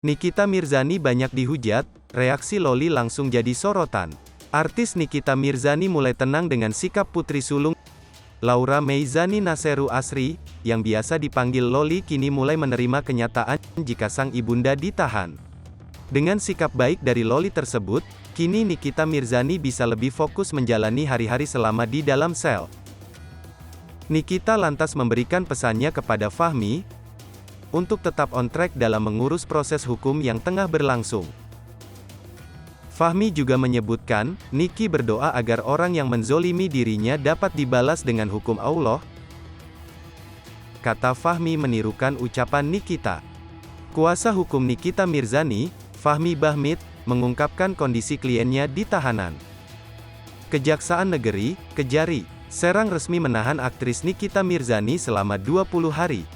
Nikita Mirzani banyak dihujat, reaksi Loli langsung jadi sorotan. Artis Nikita Mirzani mulai tenang dengan sikap putri sulung Laura Meizani Naseru Asri, yang biasa dipanggil Loli kini mulai menerima kenyataan jika sang ibunda ditahan. Dengan sikap baik dari Loli tersebut, kini Nikita Mirzani bisa lebih fokus menjalani hari-hari selama di dalam sel. Nikita lantas memberikan pesannya kepada Fahmi, untuk tetap on track dalam mengurus proses hukum yang tengah berlangsung. Fahmi juga menyebutkan, Niki berdoa agar orang yang menzolimi dirinya dapat dibalas dengan hukum Allah. Kata Fahmi menirukan ucapan Nikita. Kuasa hukum Nikita Mirzani, Fahmi Bahmid, mengungkapkan kondisi kliennya di tahanan. Kejaksaan Negeri, Kejari, Serang resmi menahan aktris Nikita Mirzani selama 20 hari.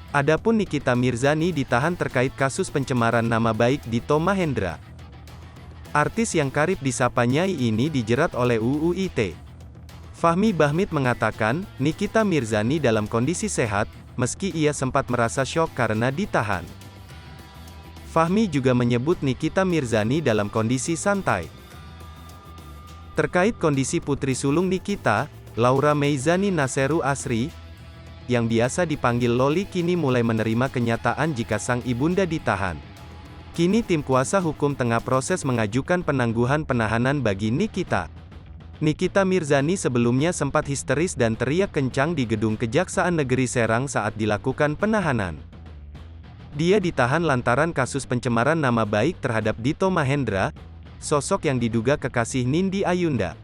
Adapun Nikita Mirzani ditahan terkait kasus pencemaran nama baik Dito Mahendra. Artis yang karib disapa Nyai ini dijerat oleh UU ITE. Fahmi Bahmid mengatakan, Nikita Mirzani dalam kondisi sehat, meski ia sempat merasa syok karena ditahan. Fahmi juga menyebut Nikita Mirzani dalam kondisi santai. Terkait kondisi putri sulung Nikita, Laura Meizani Naseru Asri, yang biasa dipanggil Loli kini mulai menerima kenyataan jika sang ibunda ditahan. Kini tim kuasa hukum tengah proses mengajukan penangguhan penahanan bagi Nikita. Nikita Mirzani sebelumnya sempat histeris dan teriak kencang di gedung Kejaksaan Negeri Serang saat dilakukan penahanan. Dia ditahan lantaran kasus pencemaran nama baik terhadap Dito Mahendra, sosok yang diduga kekasih Nindi Ayunda.